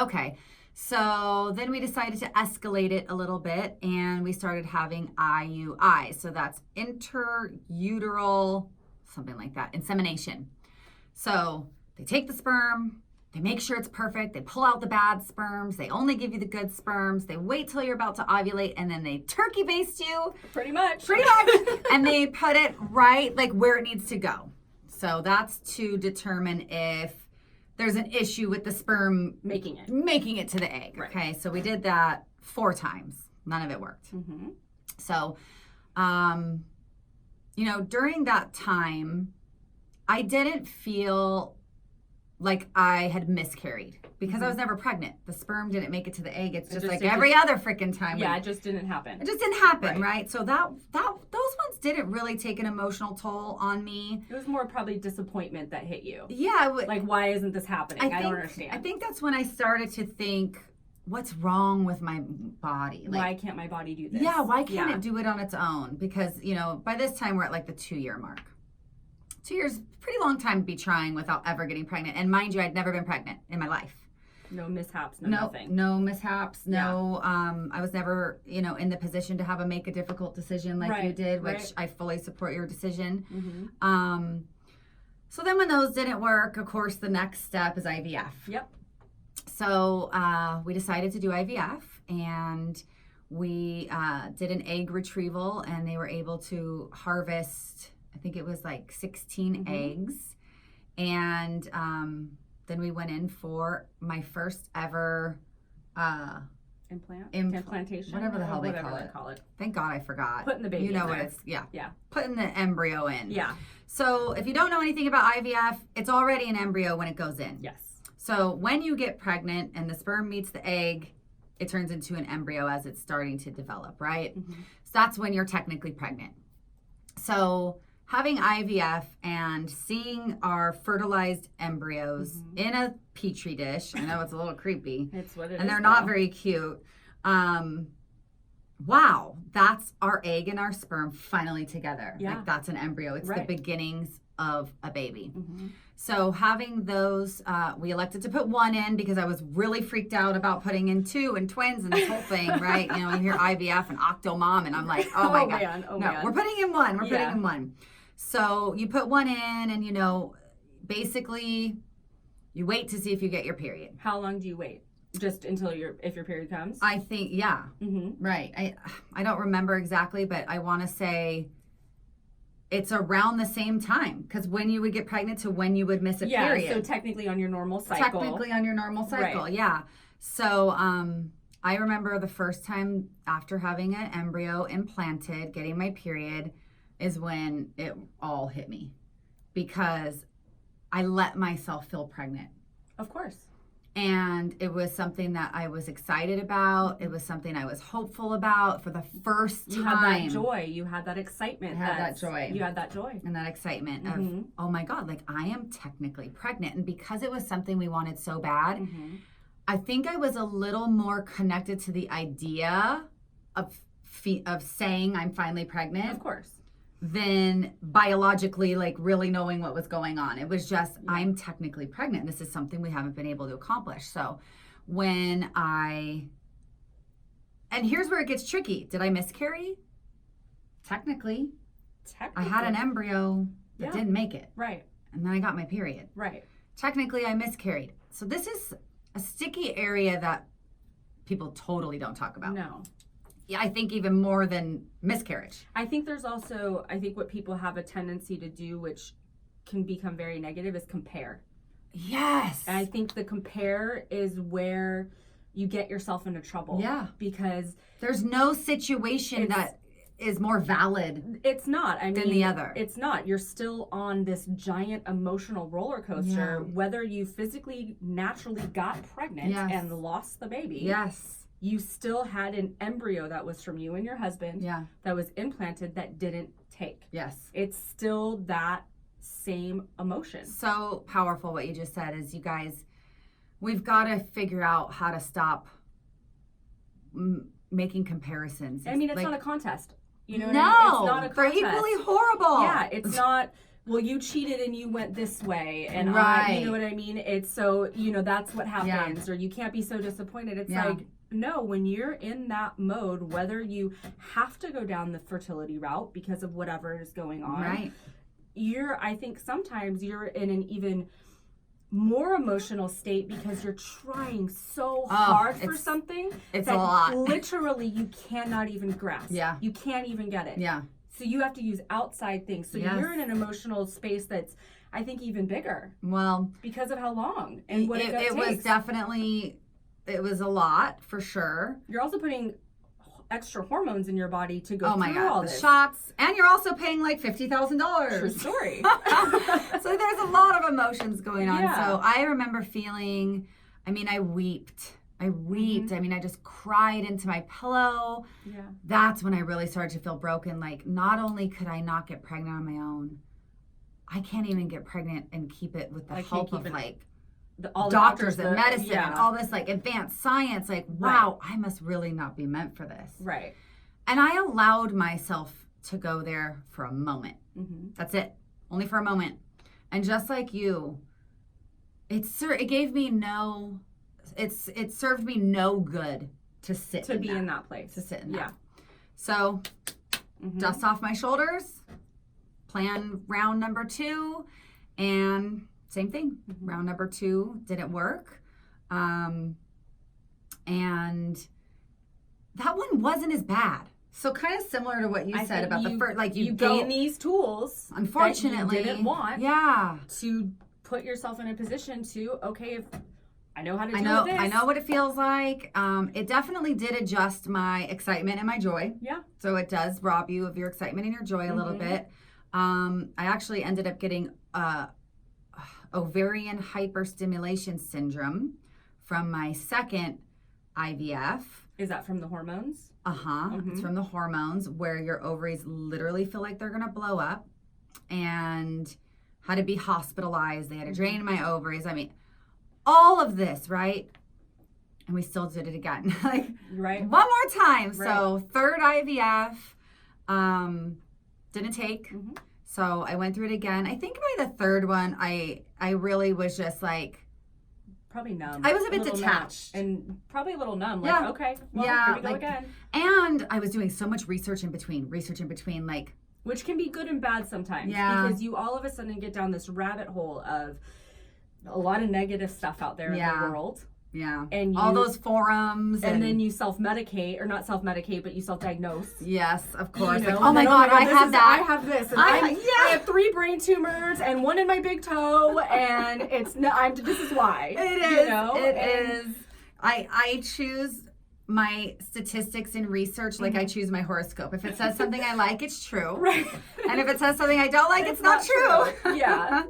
Okay, so then we decided to escalate it a little bit, and we started having IUI. So that's interuteral, something like that, insemination. So they take the sperm, they make sure it's perfect. They pull out the bad sperms. They only give you the good sperms. They wait till you're about to ovulate, and then they turkey baste you. Pretty much. And they put it right like where it needs to go. So that's to determine if there's an issue with the sperm making it to the egg. Right. Okay, so we did that 4 times. None of it worked. So, during that time, I didn't feel like I had miscarried because I was never pregnant. The sperm didn't make it to the egg. It's just like every other freaking time. Yeah, it just didn't happen. It just didn't happen, right? So those ones didn't really take an emotional toll on me. It was more probably disappointment that hit you. Yeah. Like, why isn't this happening? I don't understand. I think that's when I started to think, what's wrong with my body? Like, why can't my body do this? Yeah, why can't it do it on its own? Because, by this time we're at like the 2-year mark. 2 years, pretty long time to be trying without ever getting pregnant. And mind you, I'd never been pregnant in my life. No mishaps, nothing. No mishaps, I was never, in the position to make a difficult decision like you did, which I fully support your decision. So then when those didn't work, of course, the next step is IVF. Yep. So we decided to do IVF, and we did an egg retrieval, and they were able to harvest, I think it was like 16 eggs. And then we went in for my first ever implantation, whatever the hell they call it. Thank God I forgot. Putting the baby. You know in what there. it's putting the embryo in. Yeah. So if you don't know anything about IVF, it's already an embryo when it goes in. Yes. So when you get pregnant and the sperm meets the egg, it turns into an embryo as it's starting to develop, right? So that's when you're technically pregnant. So having IVF and seeing our fertilized embryos in a petri dish, I know it's a little creepy. It's what it is. And they're not very cute. Wow, that's our egg and our sperm finally together. Yeah. Like that's an embryo. It's the beginnings of a baby. So having those, we elected to put 1 in because I was really freaked out about putting in 2 and twins and this whole thing, right? You hear IVF and Octomom, and I'm like, oh my God. Man. We're putting in 1. We're putting in 1. So you put 1 in, and basically you wait to see if you get your period. How long do you wait? Just until if your period comes? I think, right. I don't remember exactly, but I want to say it's around the same time, because when you would get pregnant to when you would miss a period. Yeah, so technically on your normal cycle. Right. Yeah. So I remember the first time after having an embryo implanted, getting my period, is when it all hit me. because I let myself feel pregnant. Of course. And it was something that I was excited about. It was something I was hopeful about for the first time. You had that joy. You had that excitement. I had that joy. You had that joy. And that excitement of, oh my God, like I am technically pregnant. And because it was something we wanted so bad, I think I was a little more connected to the idea of saying I'm finally pregnant. Of course. Than biologically, like really knowing what was going on. It was just, I'm technically pregnant. This is something we haven't been able to accomplish. So and here's where it gets tricky. Did I miscarry? Technically. I had an embryo that didn't make it. Right. And then I got my period. Right. Technically, I miscarried. So this is a sticky area that people totally don't talk about. No. Yeah, I think even more than miscarriage. I think there's also, I think what people have a tendency to do, which can become very negative, is compare. Yes. And I think the compare is where you get yourself into trouble. Yeah. Because there's no situation that is more valid. It's not. I mean, than the other. It's not. You're still on this giant emotional roller coaster, whether you physically naturally got pregnant and lost the baby. Yes. You still had an embryo that was from you and your husband that was implanted that didn't take. Yes. It's still that same emotion. So powerful what you just said is, you guys, we've got to figure out how to stop making comparisons. I mean, it's not a contest. You know what no, I mean? It's not a contest. They're equally horrible. Yeah, it's not, well, you cheated and you went this way. And you know what I mean? It's so, that's what happens. Or you can't be so disappointed. It's like, no, when you're in that mode, whether you have to go down the fertility route because of whatever is going on, I think sometimes you're in an even more emotional state because you're trying so hard for something it's that a lot. Literally you cannot even grasp. Yeah. You can't even get it. Yeah. So you have to use outside things. So you're in an emotional space that's, I think, even bigger. Well, because of how long and what it takes. Was definitely... It was a lot, for sure. You're also putting extra hormones in your body to go through all this. The shots. And you're also paying like $50,000. True story. So there's a lot of emotions going on. Yeah. So I remember feeling, I wept. I mean, I just cried into my pillow. Yeah. That's when I really started to feel broken. Like, not only could I not get pregnant on my own, I can't even get pregnant and keep it with the help of all doctors and medicine and all this like advanced science. Like, wow, I must really not be meant for this. Right. And I allowed myself to go there for a moment. That's it. Only for a moment. And just like you, it served me no good to sit to be in that place. To sit in that. So dust off my shoulders, plan round number 2, and same thing. Round number 2 didn't work. And that one wasn't as bad. So kind of similar to what you said about the first, like you gain these tools, unfortunately, that you didn't want, to put yourself in a position to, if I know how to deal with this. I know what it feels like. It definitely did adjust my excitement and my joy. Yeah. So it does rob you of your excitement and your joy a little bit. I actually ended up getting ovarian hyperstimulation syndrome from my second IVF. Is that from the hormones? It's from the hormones, where your ovaries literally feel like they're gonna blow up, and had to be hospitalized. They had to drain my ovaries. I mean, all of this, right? And we still did it again. One more time. Right. So third IVF, didn't take. So I went through it again. I think by the third one, I really was just like, probably numb. I was a bit detached. And probably a little numb. Like, okay, well, here we go again. And I was doing so much research in between, like. Which can be good and bad sometimes. Yeah. Because you all of a sudden get down this rabbit hole of a lot of negative stuff out there in the world. Yeah. And all those forums. And then you self-medicate, or not self-medicate, but you self-diagnose. Yes, of course. You know? Oh my God, I have that. I have this. And I have 3 brain tumors and 1 in my big toe, and this is why. It is. It is. I choose my statistics and research like I choose my horoscope. If it says something I like, it's true. Right. And if it says something I don't like, it's not true. Yeah.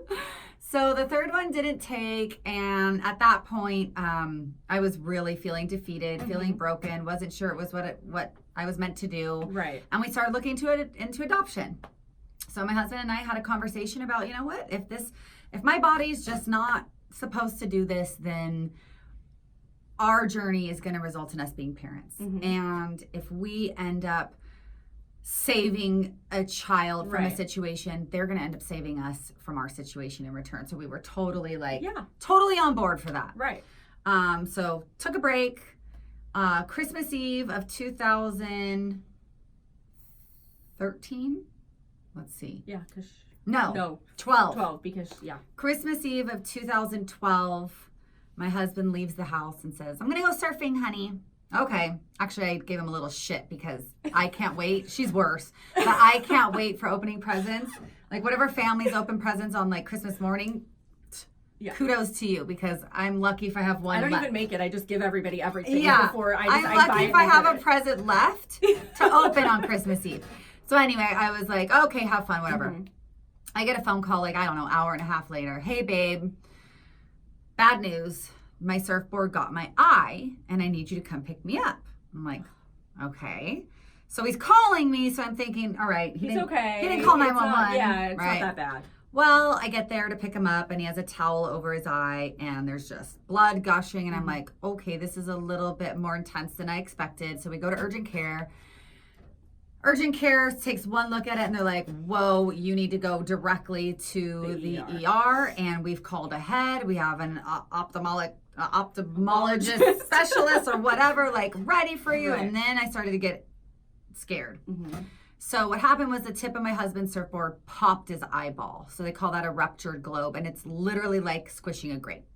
So the third one didn't take, and at that point, I was really feeling defeated, feeling broken, wasn't sure it was what I was meant to do. Right. And we started looking into adoption. So my husband and I had a conversation about, you know what, if my body's just not supposed to do this, then our journey is going to result in us being parents. And if we end up saving a child from a situation, they're going to end up saving us from our situation in return. So we were totally totally on board for that. Right. So took a break. Christmas Eve of 2013. Let's see. Yeah, because... No. 12. 12, because, yeah. Christmas Eve of 2012, my husband leaves the house and says, I'm going to go surfing, honey. Okay. Actually, I gave him a little shit because I can't wait. She's worse. But I can't wait for opening presents. Like, whatever families open presents on, like, Christmas morning, kudos to you, because I'm lucky if I have one I don't left. even make it. I just give everybody everything before I I'm lucky if I have a present left to open on Christmas Eve. So anyway, I was like, okay, have fun, whatever. I get a phone call, like, I don't know, hour and a half later. Hey, babe, bad news. My surfboard got my eye, and I need you to come pick me up. I'm like, okay. So he's calling me, so I'm thinking, all right. He's okay. He didn't call 911. It's not that bad. Well, I get there to pick him up, and he has a towel over his eye, and there's just blood gushing, and I'm like, okay, this is a little bit more intense than I expected. So we go to urgent care. Urgent care takes one look at it, and they're like, whoa, you need to go directly to the ER, and we've called ahead. We have an ophthalmologist specialist or whatever, like, ready for you. Right. And then I started to get scared. So what happened was the tip of my husband's surfboard popped his eyeball. So they call that a ruptured globe, and it's literally like squishing a grape.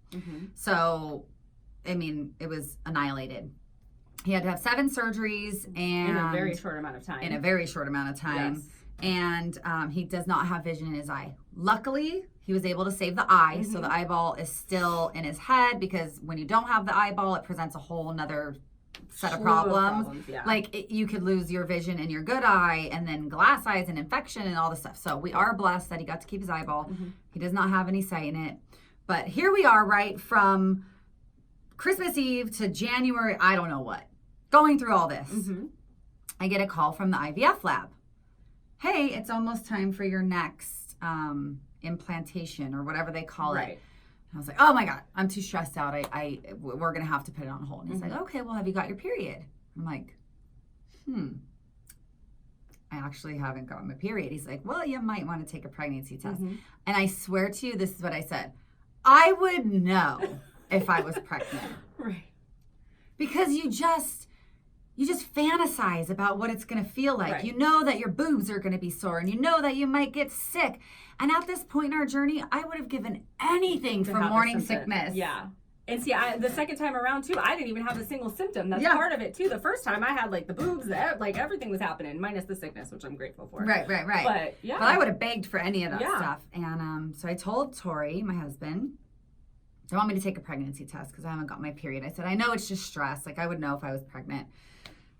So, I mean, it was annihilated. He had to have 7 surgeries and in a very short amount of time. Yes. And he does not have vision in his eye. Luckily, he was able to save the eye, so the eyeball is still in his head, because when you don't have the eyeball, it presents a whole nother set of problems. Like, you could lose your vision in your good eye, and then glass eyes and infection and all this stuff. So we are blessed that he got to keep his eyeball. He does not have any sight in it. But here we are, right, from Christmas Eve to January, I don't know what. Going through all this, I get a call from the IVF lab. Hey, it's almost time for your next implantation, or whatever they call it. And I was like, oh my God, I'm too stressed out. We're going to have to put it on hold. And he's like, okay, well, have you got your period? I'm like, I actually haven't gotten my period. He's like, well, you might want to take a pregnancy test. And I swear to you, this is what I said. I would know if I was pregnant. Because you just fantasize about what it's going to feel like. You know that your boobs are going to be sore, and you know that you might get sick. And at this point in our journey, I would have given anything for morning sickness. Yeah. And see, the second time around, too, I didn't even have a single symptom. That's part of it, too. The first time, I had, like, the boobs, like, everything was happening, minus the sickness, which I'm grateful for. Right. But, yeah. But I would have begged for any of that stuff. And so I told Tori, my husband, they want me to take a pregnancy test because I haven't got my period. I said, I know it's just stress. Like, I would know if I was pregnant.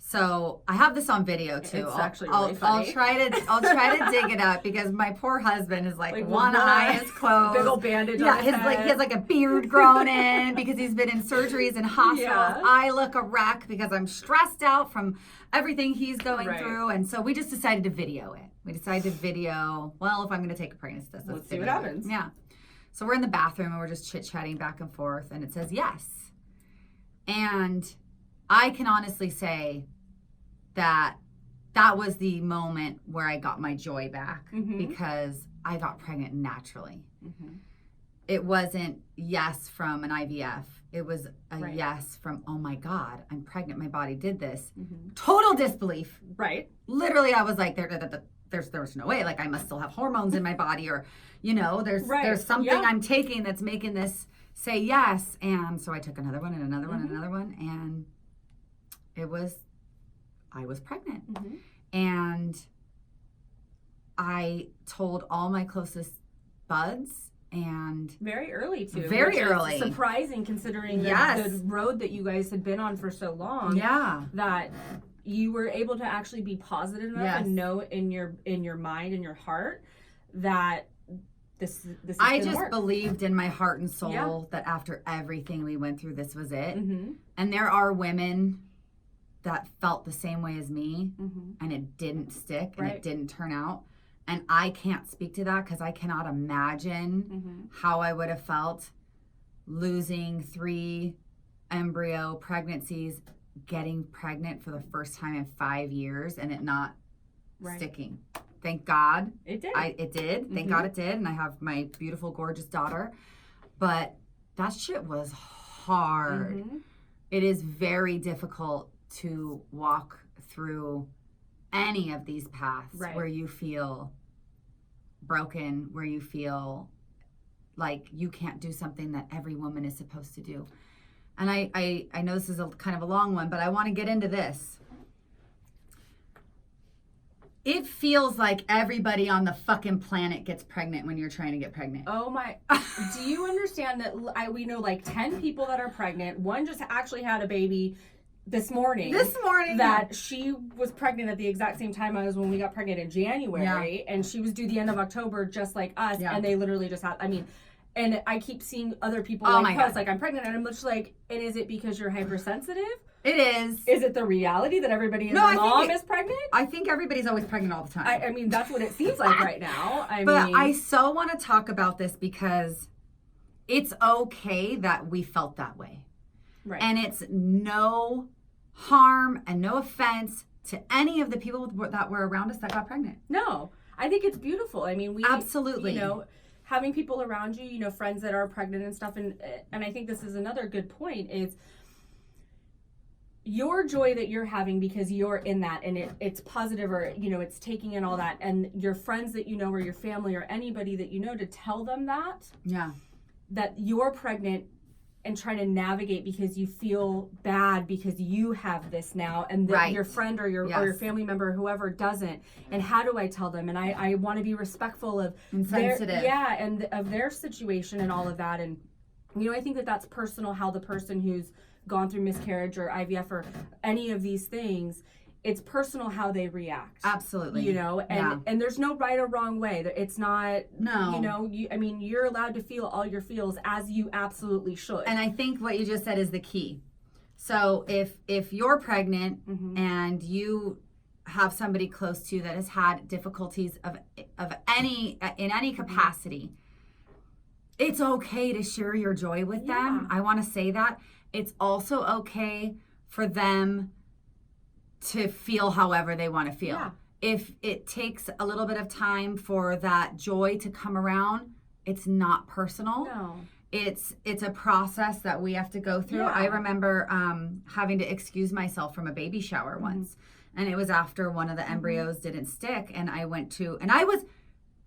So I have this on video too. It's actually really funny. I'll try to dig it up, because my poor husband is like one eye is closed. Big old bandage on his head. He has like a beard grown in because he's been in surgeries and hospitals. I look a wreck because I'm stressed out from everything he's going through. And so we just decided to video it. We decided to video, well, if I'm going to take a pregnancy test, let's see what happens. Yeah. So we're in the bathroom and we're just chit-chatting back and forth, and it says yes. And I can honestly say that was the moment where I got my joy back, because I got pregnant naturally. It wasn't yes from an IVF. It was a yes from, oh my God, I'm pregnant. My body did this. Total disbelief. Literally, I was like, there's no way. Like, I must still have hormones in my body, or, you know, there's something I'm taking that's making this say yes. And so I took another one and another one and another one, and I was pregnant. And I told all my closest buds and very early too. Very which early. Is surprising considering the road that you guys had been on for so long. Yeah. That you were able to actually be positive enough and know in your mind and your heart that this is I gonna just work. believed in my heart and soul that after everything we went through, this was it. Mm-hmm. And there are women that felt the same way as me, Mm-hmm. and it didn't stick and Right. it didn't turn out. And I can't speak to that because I cannot imagine how I would have felt losing 3 embryo pregnancies, getting pregnant for the first time in 5 years, and it not sticking. Thank God. It did. It did. Thank God it did. And I have my beautiful, gorgeous daughter. But that shit was hard. Mm-hmm. It is very difficult to walk through any of these paths where you feel broken, where you feel like you can't do something that every woman is supposed to do. And I know this is kind of a long one, but I want to get into this. It feels like everybody on the fucking planet gets pregnant when you're trying to get pregnant. Oh my, do you understand that we know like 10 people that are pregnant. One just actually had a baby this morning. That she was pregnant at the exact same time as when we got pregnant in January. And she was due the end of October just like us. And they literally just had, and I keep seeing other people post like, I'm pregnant. And I'm just like, and is it because you're hypersensitive? It is. Is it the reality that everybody and their mom is pregnant? I think everybody's always pregnant all the time. I mean, that's what it seems like right now. I so want to talk about this because it's okay that we felt that way. Right. And it's no harm and no offense to any of the people that were around us that got pregnant. No, I think it's beautiful. I mean, we absolutely, having people around you, friends that are pregnant and stuff. And I think this is another good point is your joy that you're having because you're in that and it's positive or, it's taking in all that and your friends that or your family or anybody that to tell them that you're pregnant and trying to navigate because you feel bad because you have this now and that your friend or your family member or whoever doesn't. And how do I tell them? And I want to be respectful of and sensitive. And of their situation and all of that. And, I think that's personal how the person who's gone through miscarriage or IVF or any of these things, it's personal how they react. Absolutely. And there's no right or wrong way. It's not, you're allowed to feel all your feels as you absolutely should. And I think what you just said is the key. So if you're pregnant and you have somebody close to you that has had difficulties of any in any capacity, it's okay to share your joy with them. I want to say that. It's also okay for them to feel however they want to feel. Yeah. If it takes a little bit of time for that joy to come around, it's not personal. No. It's a process that we have to go through. Yeah. I remember having to excuse myself from a baby shower once. And it was after one of the embryos didn't stick. And I went to, and I was,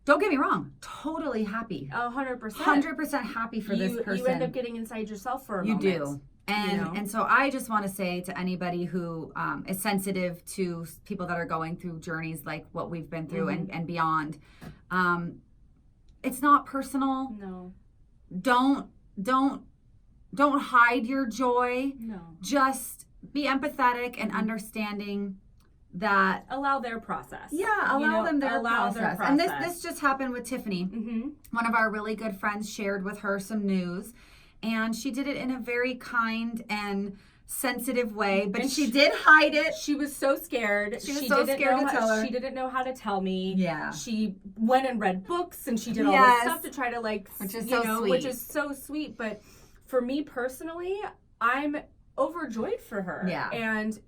don't get me wrong, totally happy. 100%. 100% happy for this person. You end up getting inside yourself for a moment. You do. And so I just want to say to anybody who is sensitive to people that are going through journeys like what we've been through and beyond, it's not personal. No. Don't hide your joy. No. Just be empathetic and understanding that. Allow their process. Yeah, allow them their process. And this just happened with Tiffany. One of our really good friends shared with her some news. And she did it in a very kind and sensitive way, but she did hide it. She was so scared. She was so scared to tell her. She didn't know how to tell me. Yeah. She went and read books and she did all this stuff to try to which is so sweet. Which is so sweet. But for me personally, I'm overjoyed for her. Yeah. And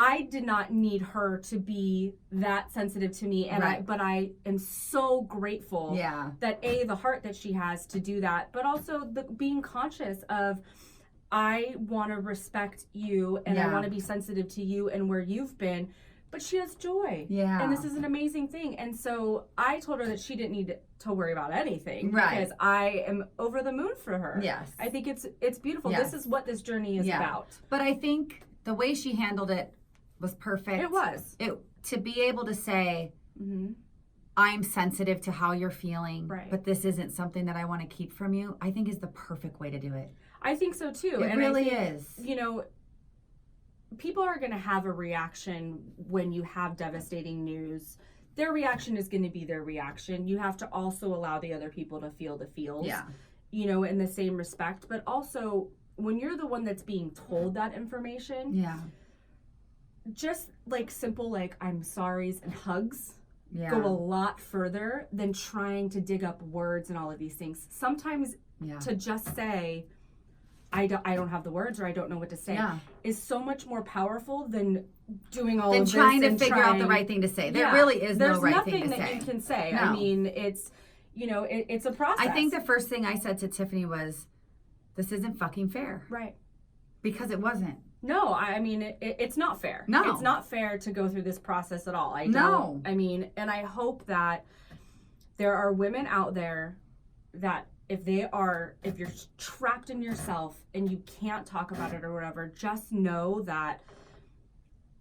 I did not need her to be that sensitive to me, and but I am so grateful that the heart that she has to do that, but also being conscious of I want to respect you and I want to be sensitive to you and where you've been, but she has joy. Yeah. And this is an amazing thing. And so I told her that she didn't need to worry about anything because I am over the moon for her. Yes. I think it's beautiful. Yes. This is what this journey is about. But I think the way she handled it was perfect. It was. To be able to say, I'm sensitive to how you're feeling, Right. but this isn't something that I want to keep from you, I think is the perfect way to do it. I think so too. It and really I think, is. You know, people are going to have a reaction when you have devastating news. Their reaction is going to be their reaction. You have to also allow the other people to feel the feels, you know, in the same respect. But also, when you're the one that's being told that information, just like simple, like, I'm sorries and hugs go a lot further than trying to dig up words and all of these things. Sometimes to just say, I don't have the words, or I don't know what to say, is so much more powerful than doing all of this trying to and figure out the right thing to say. There really is no right thing to say. There's nothing that you can say. No. I mean, it's, you know, it's a process. I think the first thing I said to Tiffany was, this isn't fucking fair. Right. Because it wasn't. No, I mean, it's not fair. No. It's not fair to go through this process at all. No. I mean, and I hope that there are women out there that if you're trapped in yourself and you can't talk about it or whatever, just know that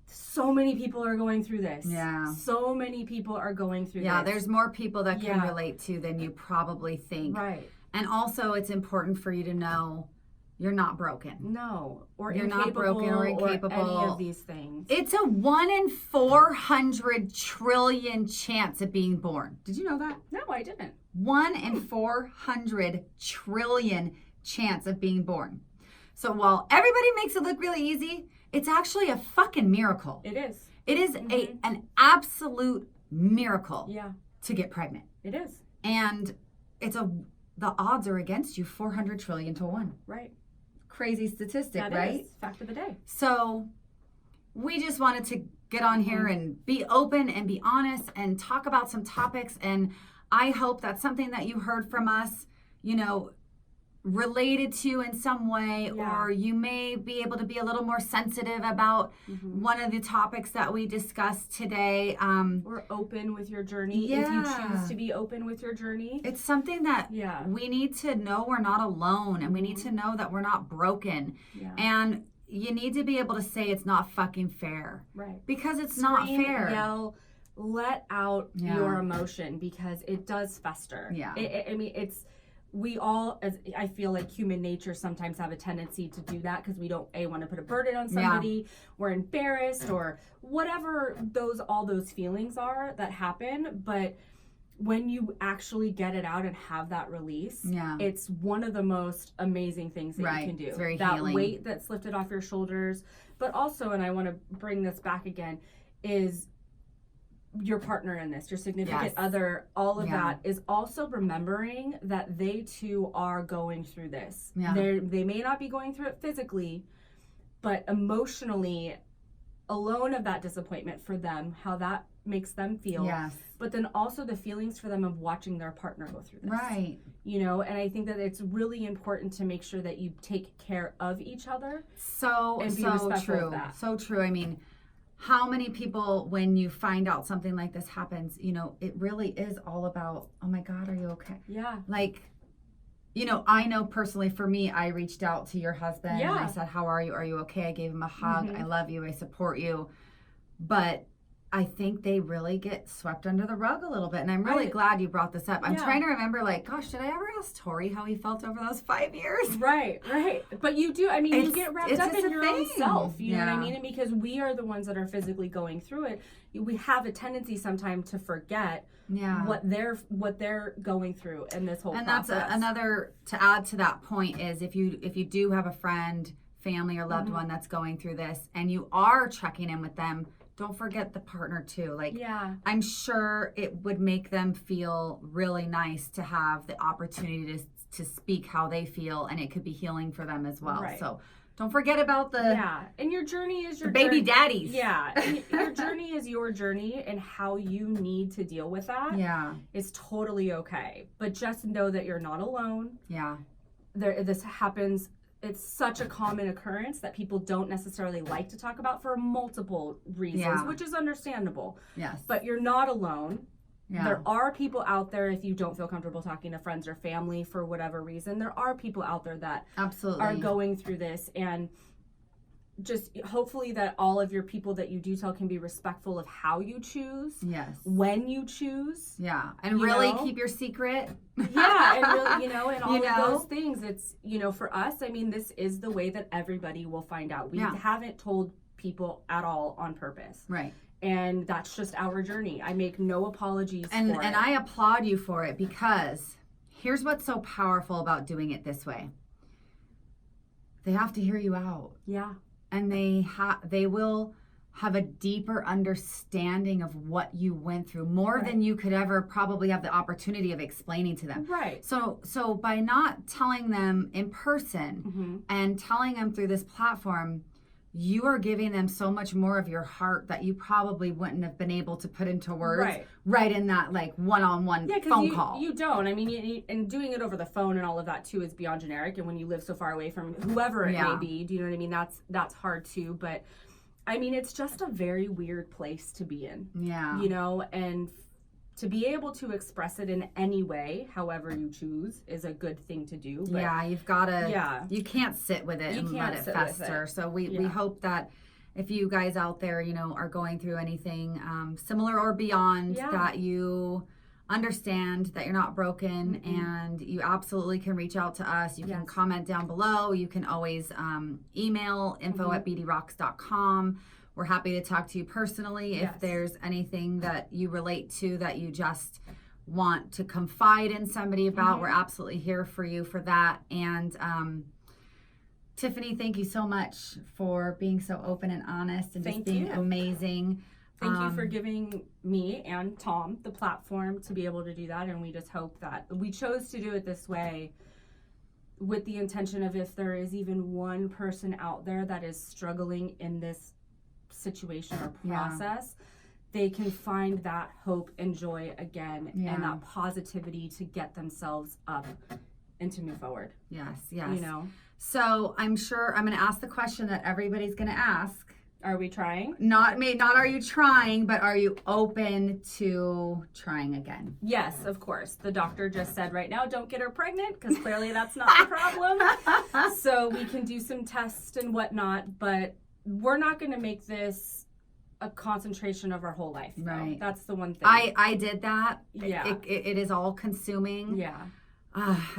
so many people are going through this. Yeah. So many people are going through this. Yeah, there's more people that can relate to than you probably think. Right. And also, it's important for you to know you're not broken. No. Or you're incapable, not broken or incapable. Or any of these things. It's a 1 in 400 trillion chance of being born. Did you know that? No, I didn't. 1 in 400 trillion chance of being born. So while everybody makes it look really easy, it's actually a fucking miracle. It is. It is an absolute miracle to get pregnant. It is. And the odds are against you 400 trillion to 1. Right. Crazy statistic, That right? is fact of the day. So we just wanted to get on here and be open and be honest and talk about some topics. And I hope that's something that you heard from us, you know, related to in some way, or you may be able to be a little more sensitive about one of the topics that we discussed today. Or open with your journey if you choose to be open with your journey. It's something that we need to know we're not alone, and we need to know that we're not broken. And you need to be able to say it's not fucking fair. Right. Because it's not fair. Yell, let out your emotion, because it does fester. Yeah. I mean, we all, as I feel like human nature, sometimes have a tendency to do that because we don't want to put a burden on somebody. We're embarrassed or whatever all those feelings are that happen. But when you actually get it out and have that release, it's one of the most amazing things that you can do. It's very that healing. Weight that's lifted off your shoulders. But also, and I want to bring this back again, is your partner in this, your significant other, all of that is also remembering that they too are going through this. They may not be going through it physically, but emotionally, alone of that disappointment for them, how that makes them feel. But then also the feelings for them of watching their partner go through this. Right. You know, and I think that it's really important to make sure that you take care of each other. So true. Of that. So true. I mean, how many people, when you find out something like this happens, you know, it really is all about, oh my God, are you okay? Yeah. Like, you know, I know personally for me, I reached out to your husband and I said, how are you? Are you okay? I gave him a hug. I love you. I support you. But I think they really get swept under the rug a little bit. And I'm really glad you brought this up. I'm trying to remember, like, gosh, did I ever ask Tori how he felt over those 5 years? Right. But you do, I mean, you get wrapped up in your own self. You know what I mean? And because we are the ones that are physically going through it, we have a tendency sometimes to forget what they're going through in this whole process. And that's another, to add to that point, is if you do have a friend, family, or loved one that's going through this, and you are checking in with them, don't forget the partner too. Like, I'm sure it would make them feel really nice to have the opportunity to speak how they feel, and it could be healing for them as well. Right. So don't forget about and your journey is your baby journey. daddies. And your journey is your journey, and how you need to deal with that is totally okay. But just know that you're not alone. This happens. It's such a common occurrence that people don't necessarily like to talk about for multiple reasons, which is understandable. But you're not alone. There are people out there, if you don't feel comfortable talking to friends or family for whatever reason, there are people out there that absolutely are going through this. And just hopefully that all of your people that you do tell can be respectful of how you choose. Yes. When you choose. Yeah. And really keep your secret. Yeah. And really, and all of those things. It's, for us, I mean, this is the way that everybody will find out. We haven't told people at all on purpose. Right. And that's just our journey. I make no apologies for it. And I applaud you for it, because here's what's so powerful about doing it this way. They have to hear you out. Yeah. And they will have a deeper understanding of what you went through, more than you could ever probably have the opportunity of explaining to them. Right. So by not telling them in person and telling them through this platform, you are giving them so much more of your heart that you probably wouldn't have been able to put into words right in that one-on-one phone call. You don't. I mean, and doing it over the phone and all of that too is beyond generic. And when you live so far away from whoever it may be, do you know what I mean? That's hard too. But I mean, it's just a very weird place to be in. Yeah. And to be able to express it in any way, however you choose, is a good thing to do. But you've got to, you can't sit with it and let it fester. So we hope that if you guys out there, are going through anything similar or beyond, that you understand that you're not broken, and you absolutely can reach out to us. You can comment down below. You can always email info@bdrocks.com. We're happy to talk to you personally if there's anything that you relate to that you just want to confide in somebody about. We're absolutely here for you for that. And Tiffany, thank you so much for being so open and honest and just being amazing. Thank you for giving me and Tom the platform to be able to do that. And we just hope that we chose to do it this way with the intention of, if there is even one person out there that is struggling in this situation or process, they can find that hope and joy again and that positivity to get themselves up and to move forward. Yes. So I'm sure I'm going to ask the question that everybody's going to ask. Are we trying? Not are you trying, but are you open to trying again? Yes, of course. The doctor just said right now, don't get her pregnant, because clearly that's not the problem. So we can do some tests and whatnot, but we're not going to make this a concentration of our whole life. Though. Right. That's the one thing. I did that. Yeah. It is all consuming. Yeah.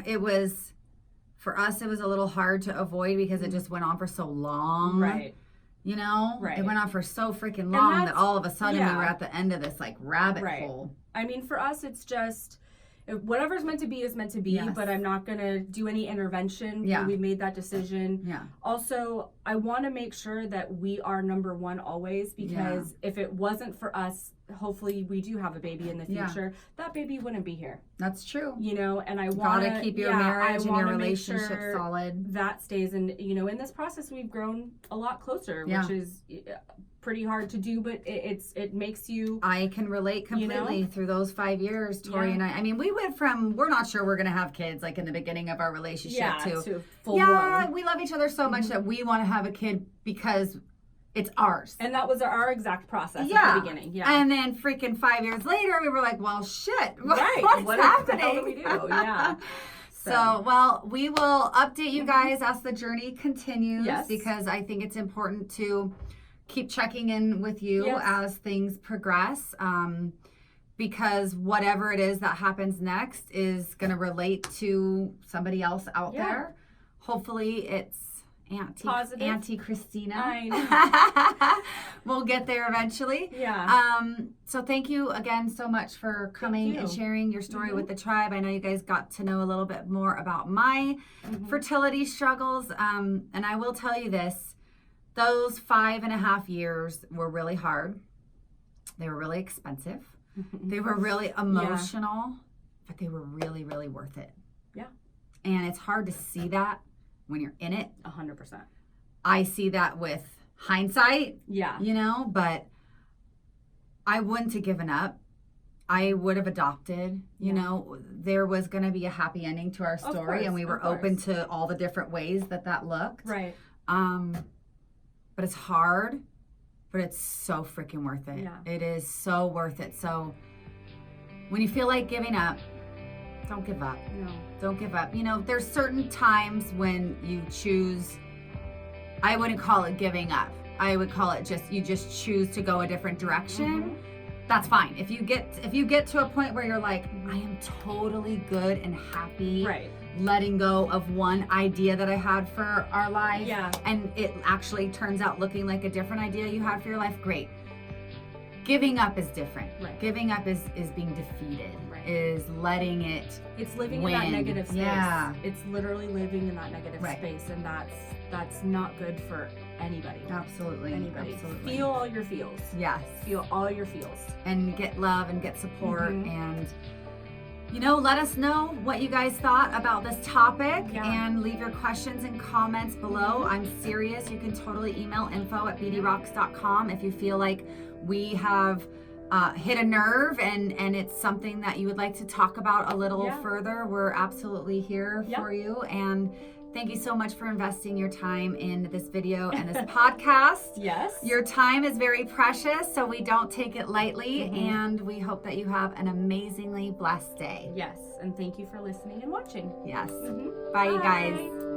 It was, for us, it was a little hard to avoid because it just went on for so long. Right. It went on for so freaking long that all of a sudden we were at the end of this rabbit hole. I mean, for us, it's just whatever's meant to be is meant to be, but I'm not going to do any intervention. Yeah. We've made that decision. Yeah. Also, I want to make sure that we are number one always, because if it wasn't for us, hopefully we do have a baby in the future, that baby wouldn't be here. That's true. And I want to keep your marriage and your relationship solid. That stays. And, in this process, we've grown a lot closer, which is pretty hard to do, but it makes you. I can relate completely through those 5 years, Tori and I mean, we went from, we're not sure we're going to have kids in the beginning of our relationship to full blown. We love each other so much that we want to have a kid because it's ours. And that was our exact process at the beginning. Yeah. And then freaking 5 years later, we were like, well, shit. What's what happening? The hell do we do? Yeah. So, well, we will update you guys as the journey continues, because I think it's important to keep checking in with you as things progress, because whatever it is that happens next is going to relate to somebody else out there. Hopefully it's Auntie Christina. I know. We'll get there eventually. Yeah. So thank you again so much for coming and sharing your story with the tribe. I know you guys got to know a little bit more about my fertility struggles. And I will tell you this, those 5.5 years were really hard. They were really expensive. They were really emotional, but they were really, really worth it. Yeah. And it's hard to see that when you're in it. 100%. I see that with hindsight. Yeah. But I wouldn't have given up. I would have adopted. You know, there was going to be a happy ending to our story, and we were open to all the different ways that looked. Right. But it's hard, but it's so freaking worth it. Yeah. It is so worth it. So when you feel like giving up, don't give up. No. Don't give up. There's certain times when you choose I wouldn't call it giving up. I would call it you just choose to go a different direction. That's fine. If you get to a point where you're like, I am totally good and happy, Right. letting go of one idea that I had for our life, Yeah. and it actually turns out looking like a different idea you had for your life, great. Giving up is different. Right. Giving up is being defeated, Right. is letting it It's living win. in that negative space. Yeah. It's literally living in that negative Right. space, and that's not good for anybody. Absolutely. Anybody. Absolutely. Feel all your feels. Yes. Feel all your feels. And get love and get support, Mhm. and let us know what you guys thought about this topic, Yeah. and leave your questions and comments below. I'm serious. You can totally email info@bdrocks.com if you feel like we have hit a nerve and it's something that you would like to talk about a little further. We're absolutely here for you, and thank you so much for investing your time in this video and this podcast. Yes. Your time is very precious, so we don't take it lightly, and we hope that you have an amazingly blessed day. Yes, and thank you for listening and watching. Yes. Mhm. Bye, you guys.